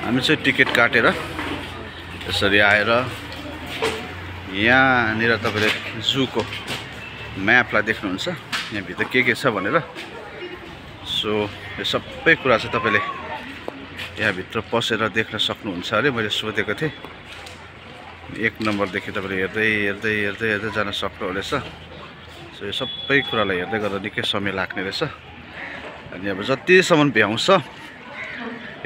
हामी चाहिँ टिकट काटेर यसरी आएर यहाँनिर तपाईले जूको म्यापलाई देख्नुहुन्छ यहाँ भित्र के छ भनेर। सो यो सबै कुरा चाहिँ तपाईले यहाँ भित्र पसेर देख्न सक्नुहुन्छ अरे। मैले सोधेको थिएँ 1 नम्बरदेखि तपाईले हेर्दै जान सक्नुहुनेछ। सो यो सबै कुरालाई हेर्दै गर्दा निकै समय लाग्ने रहेछ। अनि अब जतिसम्म भ्याउँछ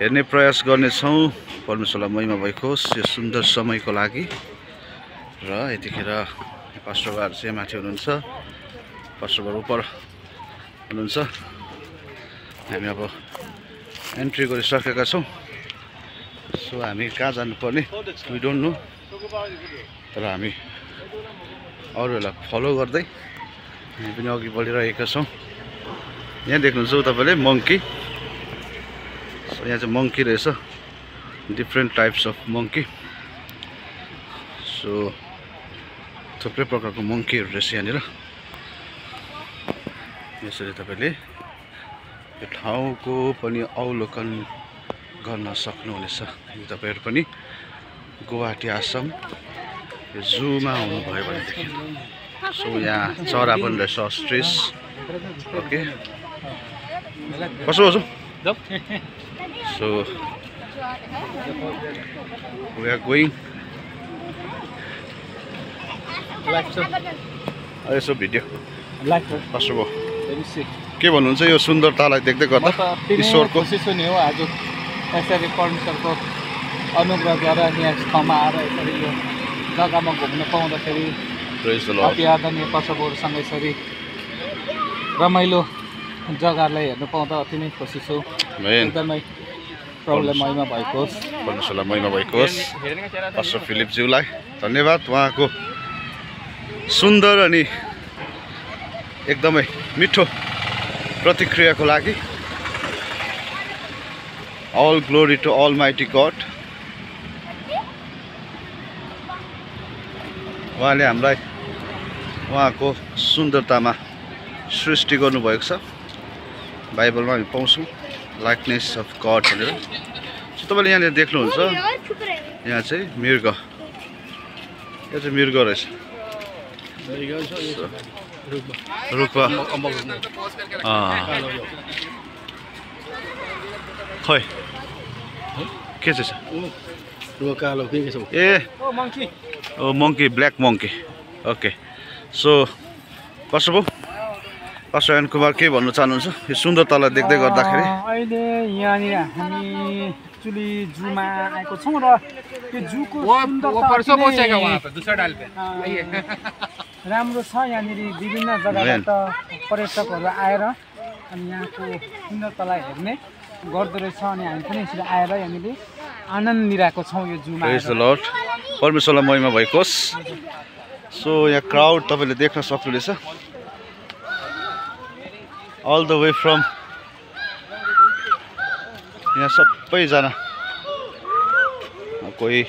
हेर्ने प्रयास गर्नेछौँ। परमेश्वरलाई महिमा भएको होस् यो सुन्दर समयको लागि। र यतिखेर पास्टरबार चाहिँ माथि हुनुहुन्छ, पास्टरबार उपर हुनुहुन्छ। हामी अब एन्ट्री गरिसकेका छौँ। सो हामी कहाँ जानुपर्ने वी डोन्ट नो, तर हामी अरूहरूलाई फलो गर्दै हामी पनि अघि बढिरहेका छौँ। यहाँ देख्नुहुन्छ तपाईँले मङ्की। सो यहाँ चाहिँ मङ्की रहेछ, different types of monkey. So थुप्रै प्रकारको मङ्कीहरू रहेछ यहाँनिर। यसरी तपाईँले यो ठाउँको पनि अवलोकन गर्न सक्नुहुनेछ। तपाईँहरू पनि गुवाहाटी आसाम यो जूमा आउनुभयो भनेदेखि। सो यहाँ चरा पनि रहेछ, अस्ट्रिच। ओके, कसो कसो। So we are going. यसो भिडियो कसो भयो के भन्नुहुन्छ यो सुन्दरतालाई देख्दै गर्दा ईश्वरको नि हो। आज यसरी परमेश्वरको अनुग्रहद्वारा यहाँ ठाउँमा आएर यसरी यो जग्गामा घुम्न पाउँदाखेरि अति आदरणीय पशुहरूसँग यसरी रमाइलो जग्गालाई हेर्नु पाउँदा अति नै खुसी छु। एकदमै प्रभुलाई महिमा भएको होस्, परमेश्वरलाई महिमा भएको होस्। पास्टर फिलिपज्यूलाई धन्यवाद उहाँको सुन्दर अनि एकदमै मिठो प्रतिक्रियाको लागि। All glory to almighty God. उहाँले हामीलाई उहाँको सुन्दरतामा सृष्टि गर्नुभएको छ। बाइबलमा हामी पाउँछौँ लाइकनेस अफ गड भनेर। सो तपाईँले यहाँनिर देख्नुहुन्छ यहाँ चाहिँ मृग, यो चाहिँ मृग रहेछ। रुखमा खै के चाहिँ छ? ए ओ monkey, black monkey. Okay, so pastor बाबु, पास्टर एन कुमार के भन्नु चाहनुहुन्छ यो सुन्दरतालाई देख्दै गर्दाखेरि? अहिले यहाँनिर हामी एक्चुली जूमा आएको छौँ र त्यो जूको राम्रो छ। यहाँनिर विभिन्न जग्गाबाट पर्यटकहरू आएर अनि यहाँको सुन्दरतालाई हेर्ने गर्दो रहेछ। अनि हामी पनि यसरी आएर यहाँनिर आनन्द लिइरहेको छौँ यो जूमा। प्रेज द लर्ड, परमेश्वरलाई महिमा भएको होस्। सो यहाँ क्राउड तपाईँले देख्न सक्नुहुनेछ। अल द वे फ्रम यहाँ सबैजना कोही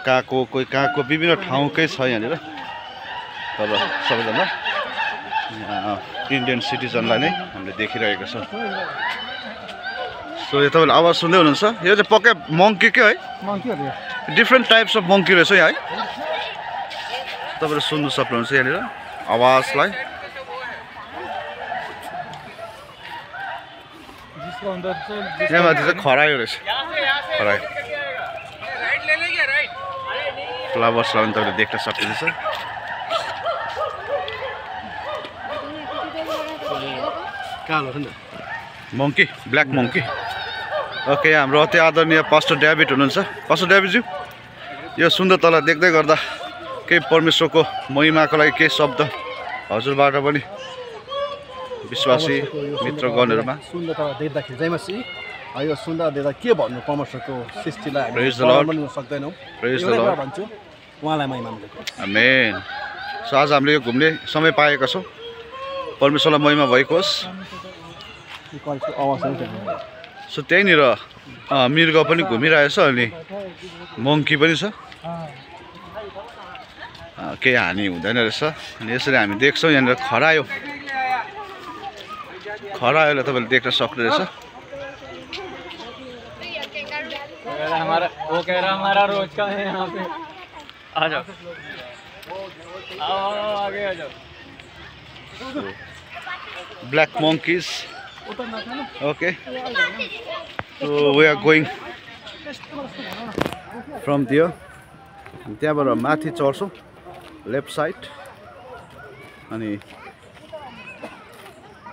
कहाँको विभिन्न ठाउँकै छ यहाँनिर। तर सबैजना इन्डियन सिटिजनलाई नै हामीले देखिरहेका छौँ। सो यो तपाईँले आवाज सुन्दै हुनुहुन्छ, यो चाहिँ पक्कै मङ्की के है? डिफ्रेन्ट टाइप्स अफ मङ्की रहेछ यहाँ है। तपाईँले सुन्नु सक्नुहुन्छ यहाँनिर आवाजलाई। यहाँ माथि चाहिँ खरायो रहेछ, खरायो। फ्लावर्सलाई पनि तपाईँले देख्न सक्नुहुन्छ। Monkey, black monkey. ओके, हाम्रो अति आदरणीय पास्टर ड्याभिड हुनुहुन्छ। पास्टर ड्याभिडज्यू, यो सुन्दरतालाई देख्दै गर्दा केही परमेश्वरको महिमाको लागि केही शब्द हजुरबाट पनि विश्वासी मित्रगणहरूमा? सुन्दरता देख्दाखेरि चाहिँ मसी यो सुन्दर देख्दा के भन्नु, परमेश्वरको सृष्टिलाई प्रेज द लर्ड, सक्दैनौँ। प्रेज द लर्ड भन्छु, उहाँलाई महिमा दिएको। आमेन। सो आज हामीले यो घुम्ने समय पाएका छौँ। परमेश्वरलाई महिमा भएको होस्। सो त्यहीँनिर मृग पनि घुमिरहेछ अनि मङ्की पनि छ। केही हानि हुँदैन रहेछ। अनि यसरी हामी देख्छौँ यहाँनिर खरायोलाई तपाईँले देख्न सक्नुहुनेछ। वो कह रहा हमारा रोज का है यहाँ पे। आ जाओ, आओ आगे आ जाओ। Black monkeys. Okay. So we are going from there. त्यहाँबाट माथि चढ्छौँ लेफ्ट साइड अनि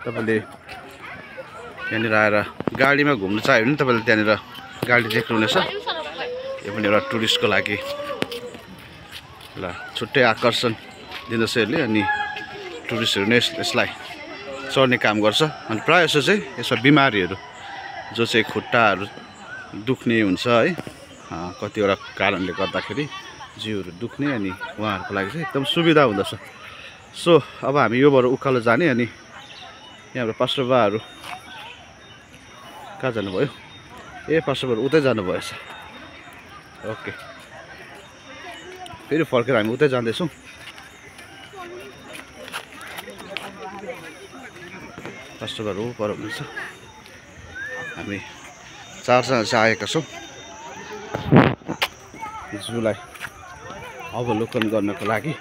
तपाईले यहाँनिर आएर गाडीमा घुम्न चाह्यो भने तपाईले त्यहाँनिर गाडी देख्नुहुनेछ। यो पनि एउटा टुरिस्टको लागि ल छुट्टै आकर्षण दिँदछ यसले अनि टुरिस्टहरूले यसलाई चढ्ने काम गर्छ। अनि प्रायः जसो चाहिँ यसमा बिमारीहरू जो चाहिँ खुट्टाहरू दुख्ने हुन्छ है कतिवटा कारणले गर्दाखेरि जिउहरू दुख्ने अनि उहाँहरूको लागि चाहिँ एकदम सुविधा हुँदछ। सो अब हामी योबाट उकालो जाने अनि यहाँबाट पास्टर बाहरू कहाँ जानुभयो? ए पास्टर बाहरू उतै जानुभएछ। ओके फेरि फर्केर हामी उतै जाँदैछौँ। पास्टर बाहरू पर हुनुहुन्छ। हामी चारजना चाहिँ आएका छौँ जूलाई अवलोकन गर्नको लागि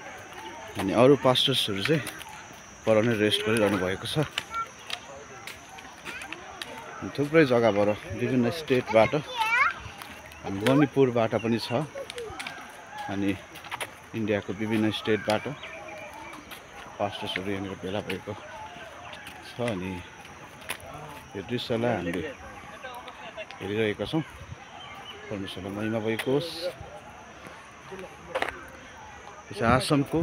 अनि अरू पास्टर्सहरू चाहिँ पर नै रेस्ट गरिरहनु भएको छ। थुप्रै जग्गाबाट विभिन्न स्टेटबाट मणिपुरबाट पनि छ अनि इन्डियाको विभिन्न स्टेटबाट पास्टर्सहरू यहाँनिर भेला भएको छ अनि यो दृश्यलाई हामीले हेरिरहेका छौँ। परमेश्वरलाई महिमा भएको होस्। आसामको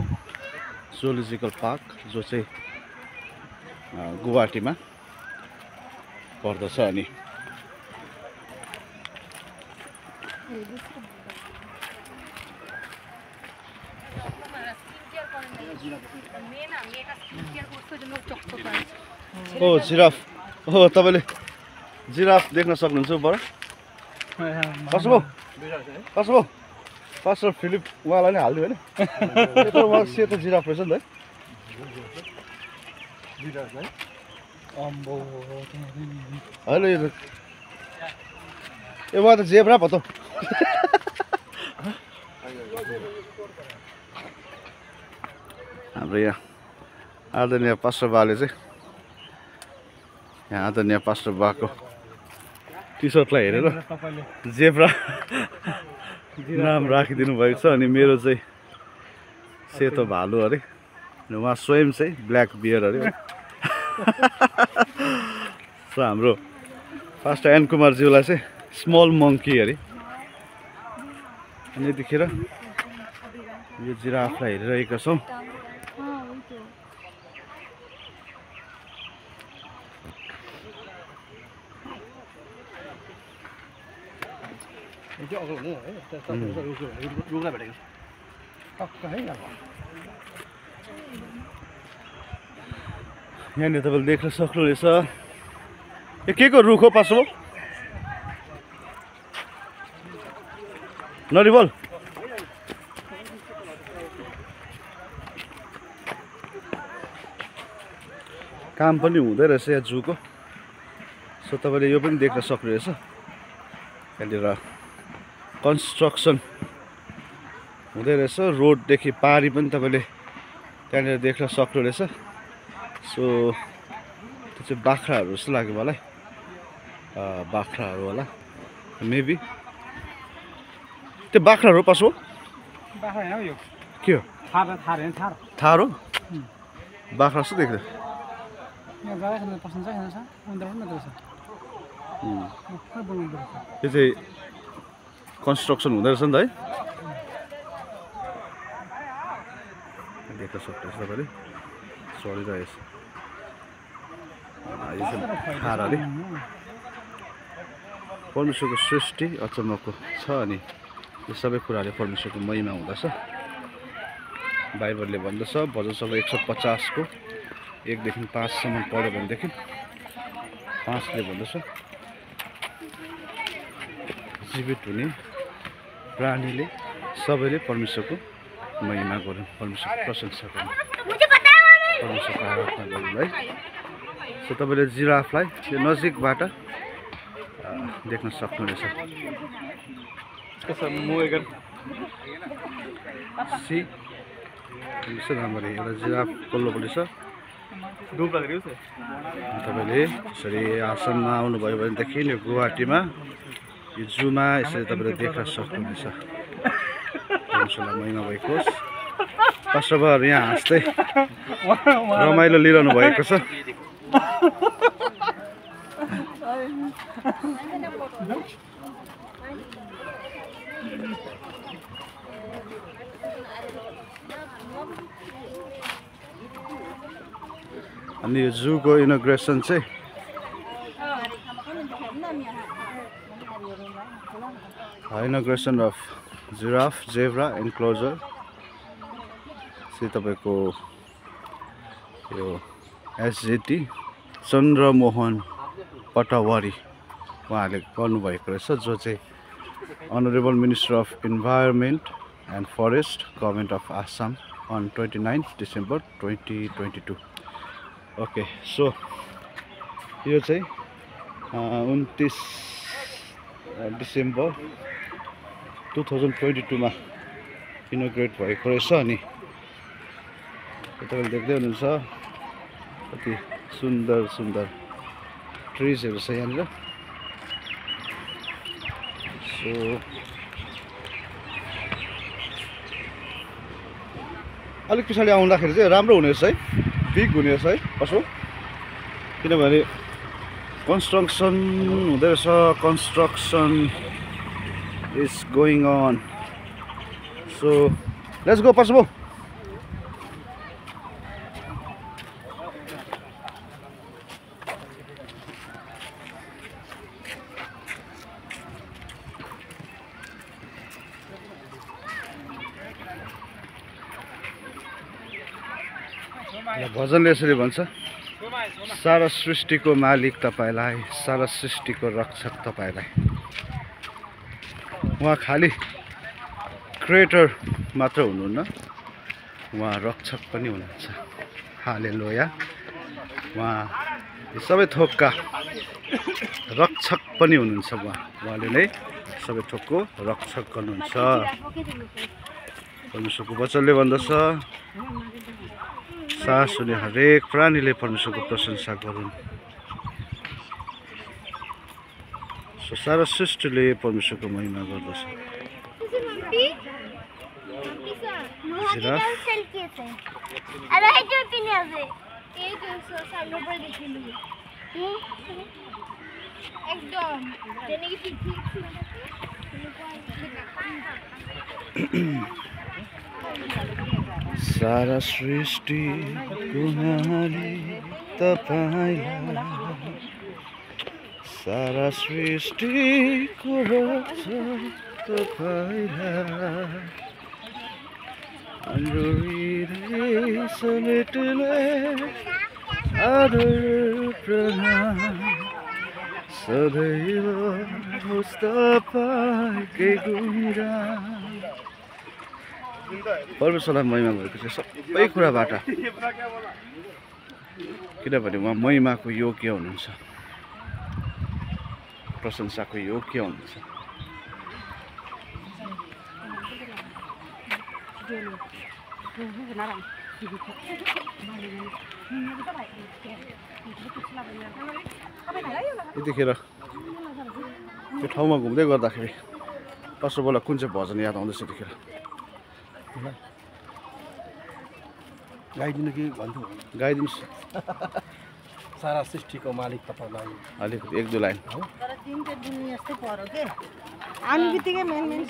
जुलोजिकल पार्क जो चाहिँ गुवाहाटीमा पर्दछ अनि ओ जिराफ हो तपाईले जिराफ देख्न सक्नुहुन्छ ऊपर। कसो भयो कसो भयो पास्टर फिलिप उहाँलाई नै हालिदियो होइन त्यो उहाँ सेतो जिराफ रहेछ नि त होइन यो उहाँ त जेब्रा पो त हाम्रो यहाँ आदरणीय पास्टर बाले चाहिँ यहाँ आदरणीय पास्टर बाको टी सर्टलाई हेरेर जेब्रा नाम राखिदिनु भएको छ अनि मेरो चाहिँ सेतो भालु अरे उहाँ स्वयं चाहिँ ब्ल्याक बियर अरे। सो हाम्रो पास्टर एन कुमारज्यूलाई चाहिँ स्मल मङ्की अरे। अनि यतिखेर यो जिराफलाई हेरिरहेका छौँ। यहाँनिर तपाईँले देख्न सक्नुहुनेछ यो के को रुख हो पास्टर नरिवल काम पनि हुँदै रहेछ यहाँ जूको। सो तपाईँले यो पनि देख्न सक्नुहुनेछ यहाँनिर कन्स्ट्रक्सन हुँदै रहेछ। रोडदेखि पारी पनि तपाईँले त्यहाँनिर देख्न सक्नुहुनेछ। सो त्यो चाहिँ बाख्राहरू जस्तो लाग्यो मलाई बाख्राहरू होला मेबी त्यो बाख्राहरू पशु के हो थार हो बाख्रा जस्तो देख्दै यो चाहिँ कन्स्ट्रक्सन हुँदो रहेछ नि त है देख्न सक्नुहुन्छ तपाईँले चलिरहेछ यो चाहिँ थार अरे परमेश्वरको सृष्टि अचम्मको छ अनि यो सबै कुराले परमेश्वरको महिमा हुँदछ। बाइबलले भन्दछ भजन सङ्ग्रह 150 को 1 देखि 5 सम्म पढ्यो भनेदेखि 5 ले भन्दछ जीवित हुने प्राणीले सबैले परमेश्वरको महिमा गरौँ परमेश्वरको प्रशंसा गरौँ परमेश्वरको आराधना गरौँ है। सो तपाईँले जिराफलाई यो नजिकबाट देख्न सक्नुहुनेछ। सी यसो राम्ररी एउटा जिराफ पल्लोपट्टि छ। तपाईँले यसरी आसनमा आउनुभयो भनेदेखि यो गुवाहाटीमा यो जूमा यसरी तपाईँले देख्न सक्नुहुनेछ। धर्मशाला महिमा भएको कस्टमर यहाँ हाँस्दै रमाइलो लिइरहनु भएको छ। अनि यो जूको इनोग्रेसन चाहिँ inauguration of giraffe zebra enclosure चाहिँ तपाईँको यो एसजेटी चन्द्रमोहन पटवारी उहाँले गर्नुभएको रहेछ, जो चाहिँ honourable minister of environment and forest government of Assam on 29 December 2022। Okay, so यो चाहिँ 29 डिसेम्बर 2022 मा इनोग्रेट भएको रहेछ। अनि तपाईँले देख्दै हुनुहुन्छ कति सुन्दर सुन्दर ट्रिजहरू छ यहाँनिर। सो अलिक पछाडि आउँदाखेरि चाहिँ राम्रो हुने रहेछ है, बिग हुने रहेछ है कसो, किनभने कन्स्ट्रक्सन हुँदै रहेछ। Construction is going on. So let's go पछबो। भजनले यसरी भन्छ, सारा सृष्टिको मालिक तपाईलाई, सारा सृष्टिको रक्षक तपाईलाई। उहाँ खालि क्रिएटर मात्र हुनुहुन्न, उहाँ रक्षक पनि हुनुहुन्छ। हालेलुया। उहाँ सबै थोकका रक्षक पनि हुनुहुन्छ। उहाँले नै सबै थोकको रक्षक गर्नुहुन्छ। परमेश्वरको वचनले भन्दछ, सास हुने हरेक प्राणीले परमेश्वरको प्रशंसा गरून्। सो सारा सृष्टिले परमेश्वरको महिमा गर्दछ। सारा सृष्टि गुनाले तपाईलाई, सारा सृष्टिको रक्षक तपाईलाई। हाम्रो हृदय समेटले आदर प्रणाम सदैव होस् तपाईकै गुणगान। परमेश्वरलाई महिमा भएको छ सबै कुराबाट, किनभने उहाँ महिमाको योग्य हुनुहुन्छ, प्रशंसाको योग्य हुनुहुन्छ। यतिखेर त्यो ठाउँमा घुम्दै गर्दाखेरि कसोबोला कुन चाहिँ भजन याद आउँदैछ यतिखेर गाइदिनु कि भन्छु, गाइदिनुहोस्। सारा सृष्टिको मालिक तपाईलाई। अलिकति एक दुई लाइन।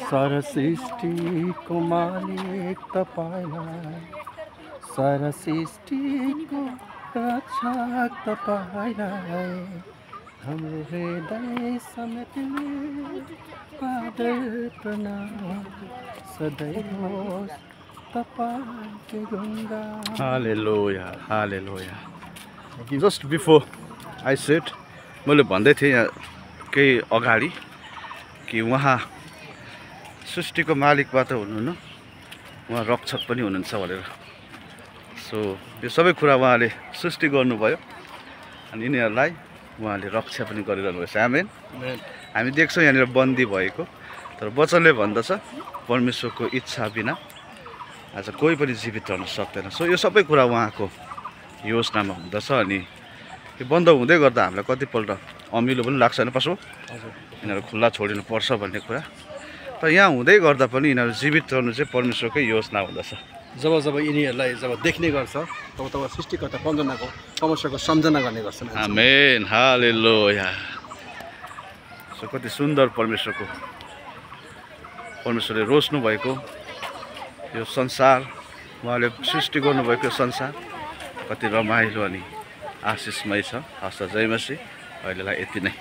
सारा सृष्टिको मालिक तपाईलाई, सारा सृष्टिको रक्षक तपाईलाई। हाम्रो हृदय समेटले आदर प्रणाम सदैव होस् तपाईकै गुणगान। हालेलुया, हालेलुया। जस्ट बिफोर आई सेड, मैले भन्दै थिएँ यहाँ केही अगाडि कि उहाँ सृष्टिको मालिक मात्र हुनुहुन्न, उहाँ रक्षक पनि हुनुहुन्छ भनेर। सो यो सबै कुरा उहाँले सृष्टि गर्नुभयो अनि यिनीहरूलाई उहाँले रक्षा पनि गरिरहनु भएको छ। आमेन। हामी देख्छौँ यहाँनिर बन्दी भएको, तर वचनले भन्दछ परमेश्वरको इच्छा बिना आज कोही पनि जीवित रहन सक्दैन। सो यो सबै कुरा उहाँको योजनामा हुँदछ। अनि यो बन्द हुँदै गर्दा हामीलाई कतिपल्ट अमिलो पनि लाग्छ होइन पशु, यिनीहरू खुल्ला छोडिनु पर्छ भन्ने कुरा। तर यहाँ हुँदै गर्दा पनि यिनीहरू जीवित रहनु चाहिँ परमेश्वरकै योजना हुँदछ। जब यिनीहरूलाई जब देख्ने गर्छ तब सृष्टिकर्ता परमेश्वरको सम्झना गर्ने गर्छन्। आमेन, हालेलुया। सो कति सुन्दर परमेश्वरले रोज्नु भएको यो संसार, उहाँले सृष्टि गर्नुभएको यो संसार कति रमाइलो अनि आशिषमय छ। हस्, जय मसीह। अहिलेलाई यति नै।